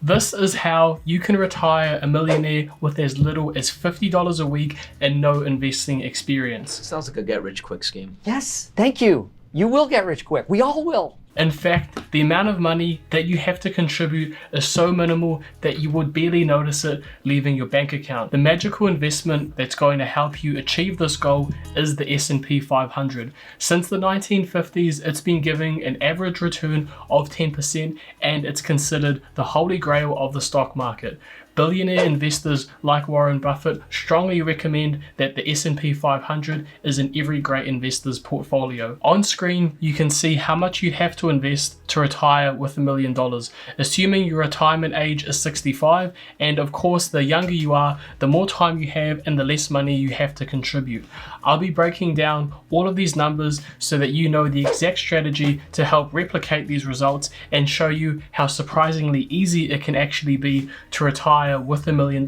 This is how you can retire a millionaire with as little as $50 a week and no investing experience. Sounds like a get-rich-quick scheme. Yes, thank you. You will get rich quick. We all will. In fact, the amount of money that you have to contribute is so minimal that you would barely notice it leaving your bank account. The magical investment that's going to help you achieve this goal is the S&P 500. Since the 1950s, it's been giving an average return of 10%, and it's considered the holy grail of the stock market. Billionaire investors like Warren Buffett strongly recommend that the S&P 500 is in every great investor's portfolio. On screen, you can see how much you'd have to invest to retire with $1 million, assuming your retirement age is 65, and of course the younger you are, the more time you have and the less money you have to contribute. I'll be breaking down all of these numbers so that you know the exact strategy to help replicate these results and show you how surprisingly easy it can actually be to retire with $1 million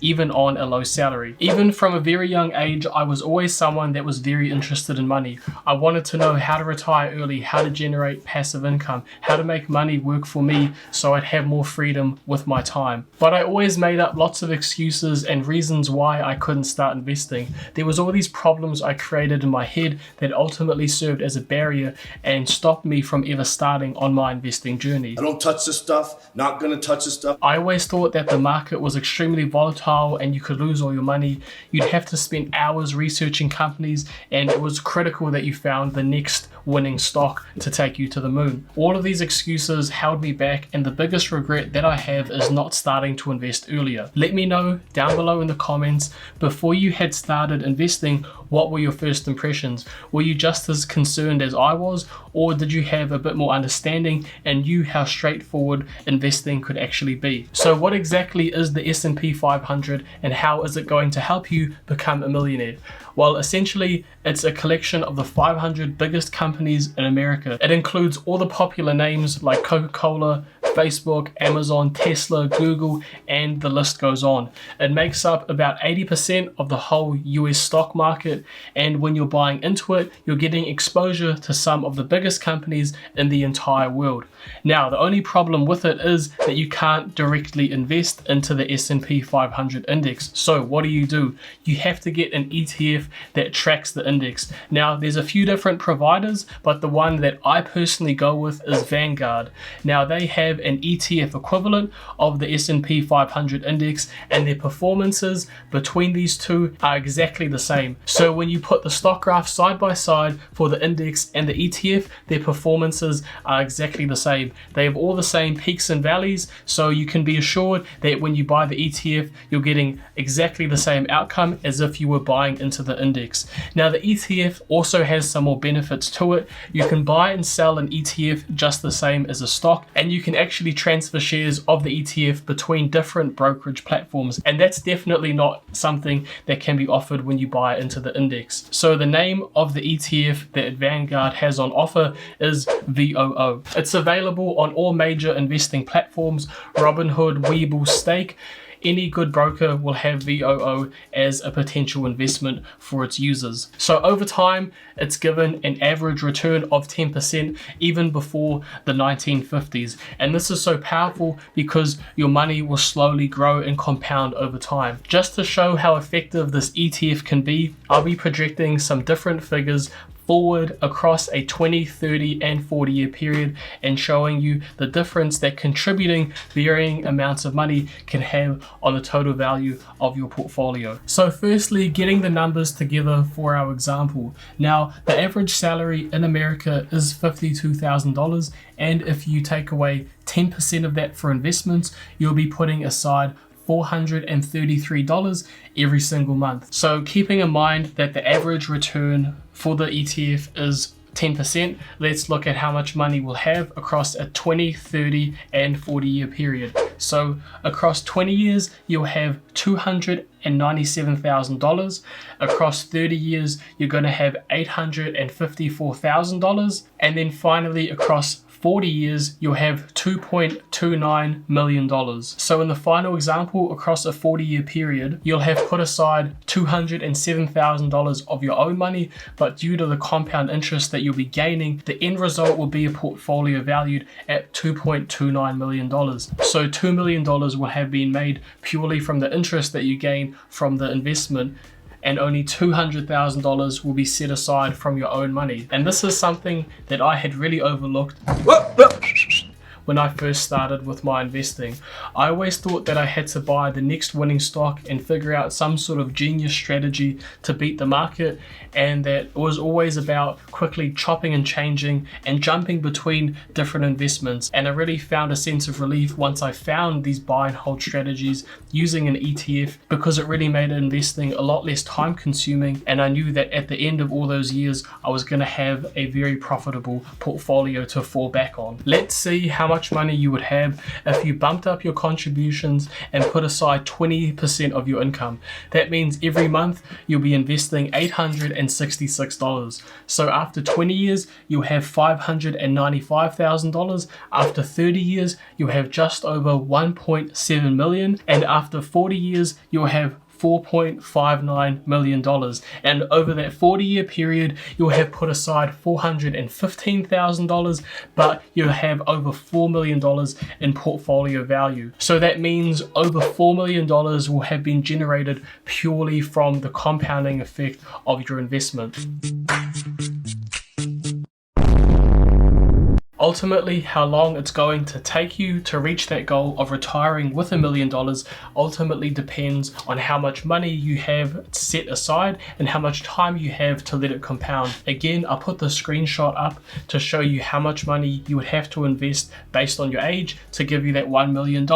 even on a low salary. Even from a very young age, I was always someone that was very interested in money. I wanted to know how to retire early, how to generate passive income, how to make money work for me so I'd have more freedom with my time. But I always made up lots of excuses and reasons why I couldn't start investing. There was all these problems I created in my head that ultimately served as a barrier and stopped me from ever starting on my investing journey. I don't touch this stuff, not gonna touch this stuff. I always thought that the market was extremely volatile and you could lose all your money. You'd have to spend hours researching companies, and it was critical that you found the next winning stock to take you to the moon. All of these excuses held me back, and the biggest regret that I have is not starting to invest earlier. Let me know down below in the comments, before you had started investing, what were your first impressions? Were you just as concerned as I was, or did you have a bit more understanding and knew how straightforward investing could actually be? So what exactly is the S&P 500 and how is it going to help you become a millionaire? Well, essentially, it's a collection of the 500 biggest companies in America. It includes all the popular names like Coca-Cola, Facebook, Amazon, Tesla, Google, and the list goes on. It makes up about 80% of the whole US stock market, and when you're buying into it, you're getting exposure to some of the biggest companies in the entire world. Now, the only problem with it is that you can't directly invest into the S&P 500 index. So what do? You have to get an ETF that tracks the index. Now, there's a few different providers, but the one that I personally go with is Vanguard. Now, they have an ETF equivalent of the S&P 500 index, and their performances between these two are exactly the same. So when you put the stock graph side by side for the index and the ETF, their performances are exactly the same. They have all the same peaks and valleys, so you can be assured that when you buy the ETF, you're getting exactly the same outcome as if you were buying into the index. Now, the ETF also has some more benefits to it. You can buy and sell an ETF just the same as a stock, and you can actually transfer shares of the ETF between different brokerage platforms, and that's definitely not something that can be offered when you buy into the index. So the name of the ETF that Vanguard has on offer is VOO. It's available on all major investing platforms: Robinhood, Webull, Stake. Any good broker will have VOO as a potential investment for its users. So over time, it's given an average return of 10% even before the 1950s. And this is so powerful because your money will slowly grow and compound over time. Just to show how effective this ETF can be, I'll be projecting some different figures forward across a 20, 30, and 40-year period and showing you the difference that contributing varying amounts of money can have on the total value of your portfolio. So firstly, getting the numbers together for our example. Now, the average salary in America is $52,000, and if you take away 10% of that for investments, you'll be putting aside $433 every single month. So keeping in mind that the average return for the ETF is 10%, let's look at how much money we'll have across a 20, 30, and 40-year period. So across 20 years, you'll have $297,000. Across 30 years, you're going to have $854,000. And then finally, across 40 years, you'll have $2.29 million. So in the final example, across a 40-year period, you'll have put aside $207,000 of your own money, but due to the compound interest that you'll be gaining, the end result will be a portfolio valued at $2.29 million. So $2 million will have been made purely from the interest that you gain from the investment, and only $200,000 will be set aside from your own money. And this is something that I had really overlooked when I first started with my investing. I always thought that I had to buy the next winning stock and figure out some sort of genius strategy to beat the market, and that it was always about quickly chopping and changing and jumping between different investments. And I really found a sense of relief once I found these buy and hold strategies using an ETF, because it really made investing a lot less time consuming, and I knew that at the end of all those years I was going to have a very profitable portfolio to fall back on. Let's see how much money you would have if you bumped up your contributions and put aside 20% of your income. That means every month you'll be investing $866. So after 20 years, you'll have $595,000. After 30 years, you'll have just over 1.7 million. And after 40 years, you'll have $4.59 million. And over that 40-year period, you'll have put aside $415,000, but you'll have over $4 million in portfolio value. So that means over $4 million will have been generated purely from the compounding effect of your investment. Ultimately, how long it's going to take you to reach that goal of retiring with $1 million ultimately depends on how much money you have set aside and how much time you have to let it compound. Again, I'll put the screenshot up to show you how much money you would have to invest based on your age to give you that $1 million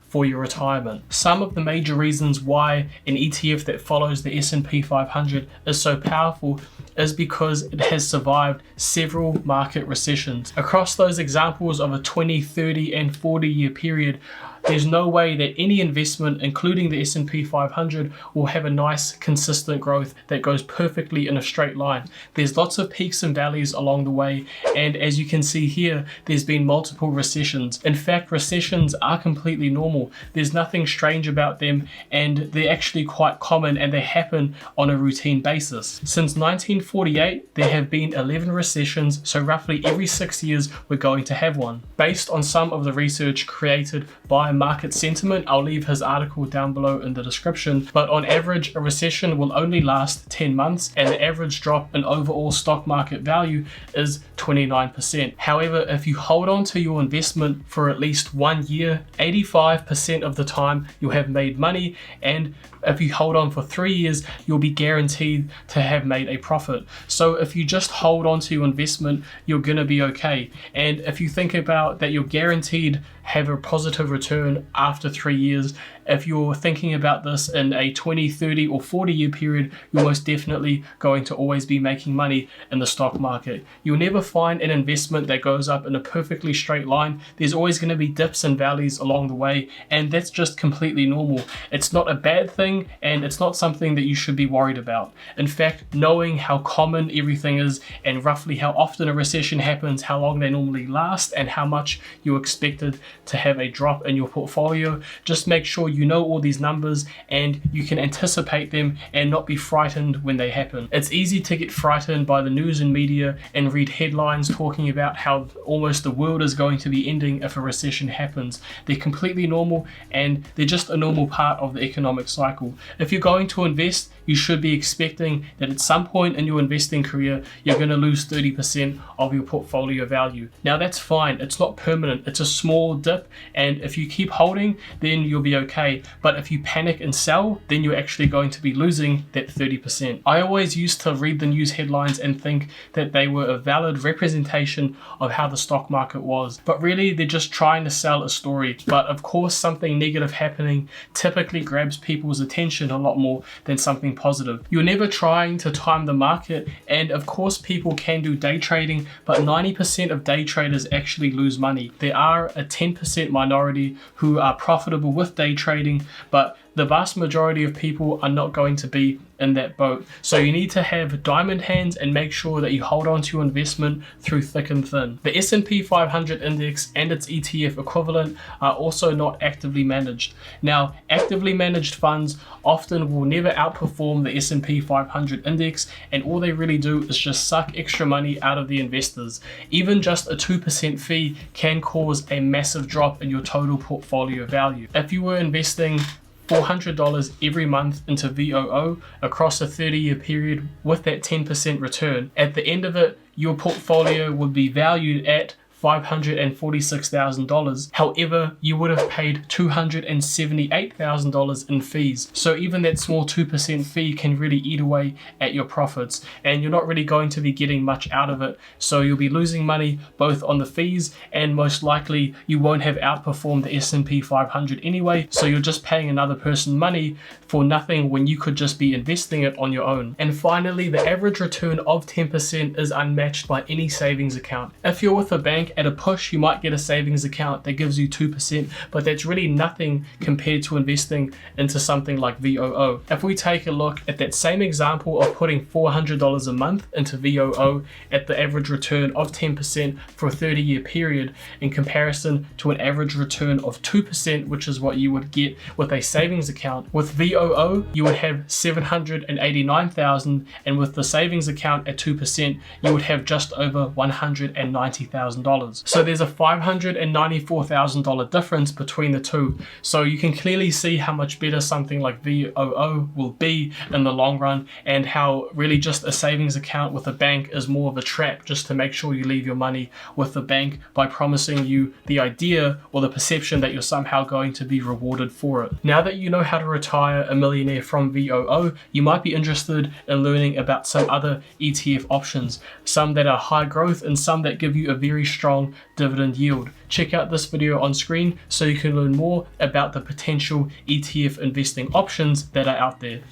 for your retirement. Some of the major reasons why an ETF that follows the S&P 500 is so powerful is because it has survived several market recessions. Across those examples of a 20, 30, and 40-year period, there's no way that any investment, including the S&P 500, will have a nice consistent growth that goes perfectly in a straight line. There's lots of peaks and valleys along the way, and as you can see here, there's been multiple recessions. In fact, recessions are completely normal. There's nothing strange about them, and they're actually quite common, and they happen on a routine basis. Since 1948, there have been 11 recessions, so roughly every 6 years we're going to have one. Based on some of the research created by Market Sentiment, I'll leave his article down below in the description, but on average a recession will only last 10 months and the average drop in overall stock market value is 29%. However, if you hold on to your investment for at least 1 year, 85% of the time you'll have made money, and if you hold on for 3 years, you'll be guaranteed to have made a profit. So if you just hold on to your investment, you're gonna be okay. And if you think about that, you're guaranteed have a positive return after 3 years. If you're thinking about this in a 20, 30, or 40-year period, you're most definitely going to always be making money in the stock market. You'll never find an investment that goes up in a perfectly straight line. There's always going to be dips and valleys along the way, and that's just completely normal. It's not a bad thing, and it's not something that you should be worried about. In fact, knowing how common everything is and roughly how often a recession happens, how long they normally last, and how much you're expected to have a drop in your portfolio, just make sure you know all these numbers and you can anticipate them and not be frightened when they happen. It's easy to get frightened by the news and media and read headlines talking about how almost the world is going to be ending if a recession happens. They're completely normal, and they're just a normal part of the economic cycle. If you're going to invest, you should be expecting that at some point in your investing career, you're going to lose 30% of your portfolio value. Now that's fine, it's not permanent, it's a small dip, and if you keep holding, then you'll be okay. But if you panic and sell, then you're actually going to be losing that 30%. I always used to read the news headlines and think that they were a valid representation of how the stock market was, but really they're just trying to sell a story. But of course, something negative happening typically grabs people's attention a lot more than something positive. You're never trying to time the market, and of course people can do day trading, but 90% of day traders actually lose money. There are a 10% minority who are profitable with day trading, but the vast majority of people are not going to be in that boat. So you need to have diamond hands and make sure that you hold on to your investment through thick and thin. The S&P 500 index and its ETF equivalent are also not actively managed. Now, actively managed funds often will never outperform the S&P 500 index, and all they really do is just suck extra money out of the investors. Even just a 2% fee can cause a massive drop in your total portfolio value. If you were investing $400 every month into VOO across a 30-year period with that 10% return, at the end of it, your portfolio would be valued at $546,000. However, you would have paid $278,000 in fees. So even that small 2% fee can really eat away at your profits, and you're not really going to be getting much out of it. So you'll be losing money both on the fees, and most likely you won't have outperformed the S&P 500 anyway. So you're just paying another person money for nothing when you could just be investing it on your own. And finally, the average return of 10% is unmatched by any savings account. If you're with a bank, at a push, you might get a savings account that gives you 2%, but that's really nothing compared to investing into something like VOO. If we take a look at that same example of putting $400 a month into VOO at the average return of 10% for a 30-year period, in comparison to an average return of 2%, which is what you would get with a savings account. With VOO, you would have $789,000, and with the savings account at 2%, you would have just over $190,000. So there's a $594,000 difference between the two. So you can clearly see how much better something like VOO will be in the long run, and how really just a savings account with a bank is more of a trap, just to make sure you leave your money with the bank by promising you the idea or the perception that you're somehow going to be rewarded for it. Now that you know how to retire a millionaire from VOO, you might be interested in learning about some other ETF options, some that are high growth and some that give you a very strong dividend yield. Check out this video on screen so you can learn more about the potential ETF investing options that are out there.